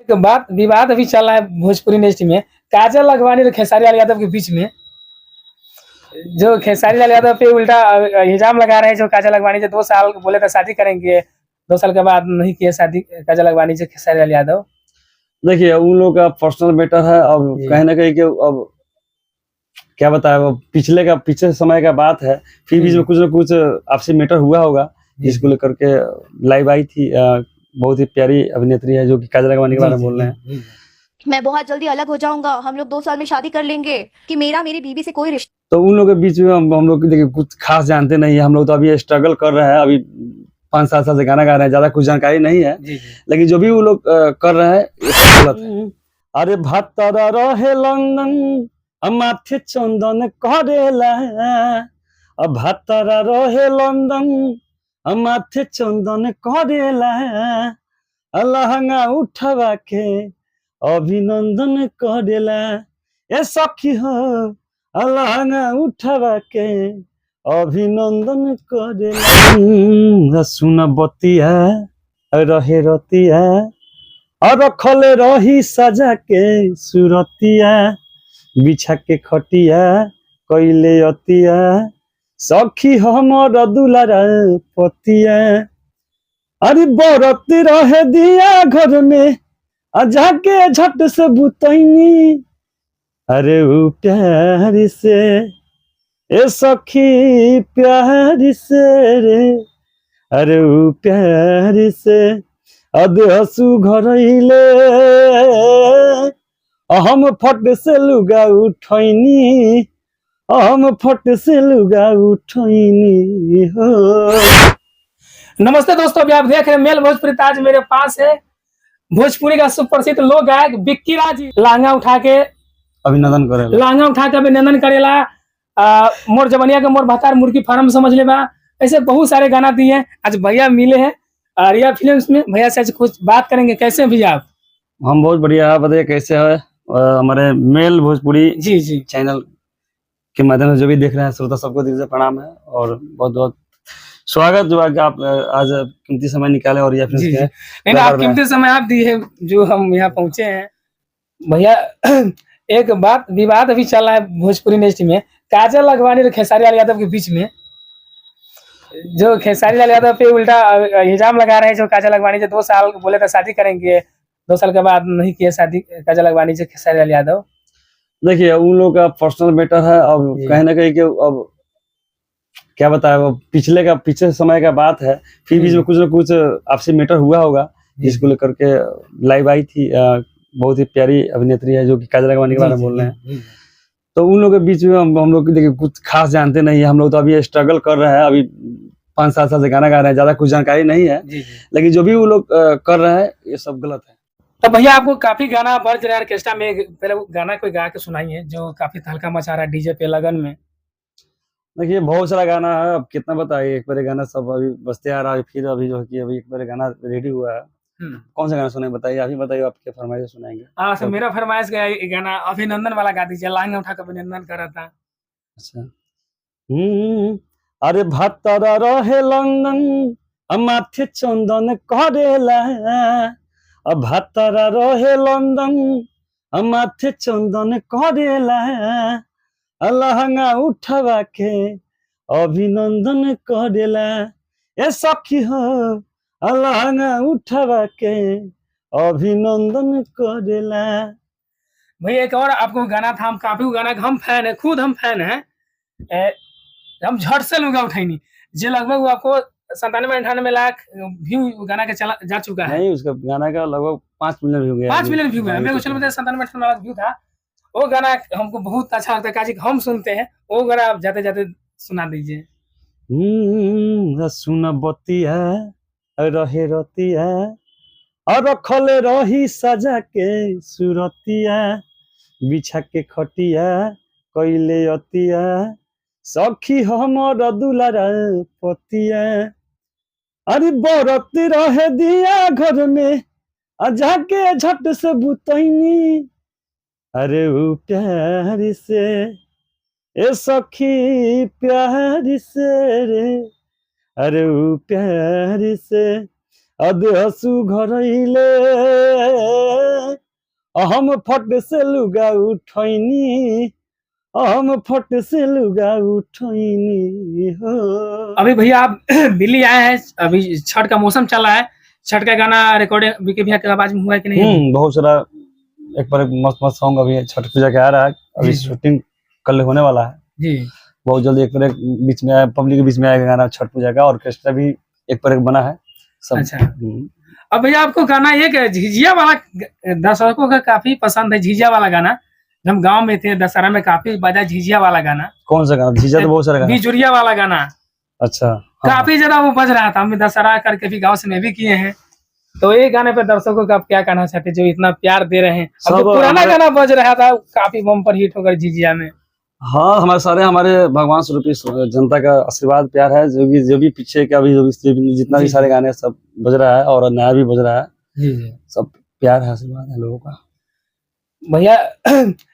एक बात विवाद अभी चल रहा है भोजपुरी इंडस्ट्री में, काजल अगवानी और खेसारी लाल यादव के बीच में। जो खेसारी लाल यादव पे उल्टा इल्जाम लगा रहे हैं, जो काजल अगवानी जो 2 साल बोले थे शादी करेंगे, 2 साल के बाद नहीं किए शादी काजल अगवानी से खेसारी लाल यादव। देखिए उन लोग का पर्सनल मैटर है। अब कहीं ना कहीं के अब क्या बताया, वो पिछले समय का बात है। फिर बीच में कुछ ना कुछ आपसी मैटर हुआ होगा, जिसको लेकर के लाइव आई थी। बहुत ही प्यारी अभिनेत्री है जो कि काजल अगवानी के बारे में बोल रहे हैं। मैं बहुत जल्दी अलग हो जाऊंगा, हम लोग 2 साल में शादी कर लेंगे, कि मेरी बीवी से कोई रिश्ता। तो उन लोगों के बीच में हम लोग देखिए कुछ खास जानते नहीं है। हम लोग तो अभी स्ट्रगल कर रहे हैं, अभी 5-7 साल से गाना गा रहे हैं, ज्यादा कुछ जानकारी नहीं है। लेकिन जो भी वो लोग कर रहे हैं गलत है। अरे भत्तरा रहे लंदन माथे चंदन करेला, अब भत्तरा रहे लंदन माथे चंदन करेला, लहंगा उठवा के अभिनंदन करेला। ए सखी हो लहंगा उठवा के अभिनंदन करेला। सुन बतिया रहे रतिया और रखले रही सजा के सुरतिया, बिछा के खटिया कैले अतिया, सखी हमर दुलारा पतिया। अरे बरत रहे दिया घर में जाके झट से बुतैनी, अरे वो प्यार से ए सखी प्यार से रे, अरे वो प्यार से अदहसु घरैले हम फट से लुगा उठैनी, हम फट से लुगा उठैनी हो। नमस्ते दोस्तों, अभी आप देख रहे हैं मेल भोजपुरी। आज मेरे पास है भोजपुरी का सुप्रसिद्ध लोक गायक बिक्की राज। लहंगा उठा के अभिनंदन करेला, मोर जवनिया के मोर भतार मुर्गी फार्म समझ ले बा। ऐसे बहुत सारे गाना दिए हैं। आज भैया मिले हैं रिया फिल्म्स में। भैया से आज कुछ बात करेंगे। कैसे हैं भैया आप? हम बहुत बढ़िया। आप बताइए कैसे है? हमारे मेल भोजपुरी जी चैनल के माध्यम से जो भी देख रहे हैं श्रोता सबको दिल से प्रणाम है और बहुत बहुत स्वागत जो आप आज कीमती समय निकाले और रिया फिल्म्स के। नहीं, आप कीमती समय आप दिए जो हम यहाँ पहुंचे हैं। भैया एक बात विवाद अभी चल रहा है भोजपुरी इंडस्ट्री में, काजल अगवानी और खेसारी लाल यादव के बीच में। जो खेसारी लाल यादव पे उल्टा इल्जाम लगा रहे हैं, जो काजल अगवानी जो 2 साल बोले थे शादी करेंगे, 2 साल के बाद नहीं किए शादी काजल अगवानी से खेसारी लाल यादव। देखिए उन लोग का पर्सनल मैटर है। अब कहीं ना कहीं के अब क्या बताया, वो पिछले समय का बात है। फिर बीच में कुछ ना कुछ आपसी मैटर हुआ होगा, जिसको लेकर के लाइव आई थी। बहुत ही प्यारी अभिनेत्री है जो कि काजल अगवानी के बारे में बोल रहे हैं। तो उन लोगों के बीच में हम लोग देखिए कुछ खास जानते नहीं है। हम लोग तो अभी स्ट्रगल कर रहे हैं, अभी 5-7 साल से गाना गा रहे हैं, ज्यादा कुछ जानकारी नहीं है। लेकिन जो भी वो लोग कर रहे हैं ये सब गलत है। तो भैया आपको काफी गाना बज रहा है ऑर्केस्ट्रा में, पहले गाना कोई गा के सुनाइए जो काफी तहलका मचा रहा है डीजे पे लगन में। देखिए बहुत सारा गाना है, अब कितना बताइए। एक बार गाना सब अभी बजते आ रहा है, फिर अभी जो है कि अभी एक बार गाना रेडी हुआ है। कौन सा गाना सुने बताइए, अभी बताइए, आपके फरमाइश सुनाएंगे। हाँ सर, मेरा फरमाइश गया ये गाना अभिनंदन वाला गा दीजिए। लहंगा उठा कर अभिनंदन कर रहा था। अच्छा। अरे भत्तरा रहे लंदन माथे चंदन करेला, अब भत्तरा रहे लंदन माथे चंदन करेला, लहंगा उठवा के अभिनंदन करेला। ए सखी हो लहंगा उठवा के अभिनंदन करेला। भैया एक और आपको गाना था, हम काफी गाना हम फैन है, खुद हम फैन है। हम झट से लुगा उठैनी जे लगभग वो आपको 97-98 लाख व्यू गाना के चला जा चुका है। नहीं, उसका गाना का लगभग 5 मिलियन व्यू गया। 5 मिलियन व्यू है। मेरे को चलो 97-98 लाख व्यू था। वो गाना हमको बहुत अच्छा लगता है, काजी हम सुनते हैं। वो गाना आप जाते जाते सुना दीजिए। सुन बतिया रहे रतिया और रखले रही सजा के सुरतिया, बिछा के खटिया कैले अतिया, सखी हमर दुलारा पतिया। अरे बरत रहे दिया घर में जाके झट से बुतैनी, अरे वो प्यार से ए सखी प्यार से रे, अरे वो प्यार से अदहसु घरैले हम फट से लुगा उठैनी, हम फट से लुगा उठैनी हो। अभी भैया आप दिल्ली आए हैं, अभी छठ का मौसम चल रहा है, छठ का गाना रिकॉर्डिंग बीके भैया की आवाज में हुआ है कि नहीं? बहुत सारा एक पर एक मस्त मस्त सॉन्ग अभी छठ पूजा के आ रहा है, अभी जी, जी। शूटिंग कल होने वाला है, जी बहुत जल्दी एक पर एक बीच में आया, पब्लिक के बीच में आएगा गाना छठ पूजा का, ऑर्केस्ट्रा भी एक पर एक बना है सब। अच्छा। अब भैया आपको गाना एक झिझिया वाला दर्शकों का काफी पसंद है, झिझिया वाला गाना। जब हम गांव में थे दशहरा में काफी बजा झिझिया वाला गाना, कौन सा गाना? झिझिया तो बहुत सारा गाना। बिजुरिया वाला गाना अच्छा हाँ। काफी ज्यादा वो बज रहा था, हम दशहरा करके भी गाँव से में भी किए हैं। तो ये गाने पे दर्शकों का आप क्या कहना चाहते हैं जो इतना प्यार दे रहे हैं? अब जो पुराना गाना बज रहा था काफी बम्पर हिट होकर झिझिया में। हाँ, हमारे भगवान स्वरूपी जनता का आशीर्वाद प्यार है, जो भी पीछे का भी जितना भी सारे गाने सब बज रहा है और नया भी बज रहा है, जी जी सब प्यार है, आशीर्वाद है लोगों का। भैया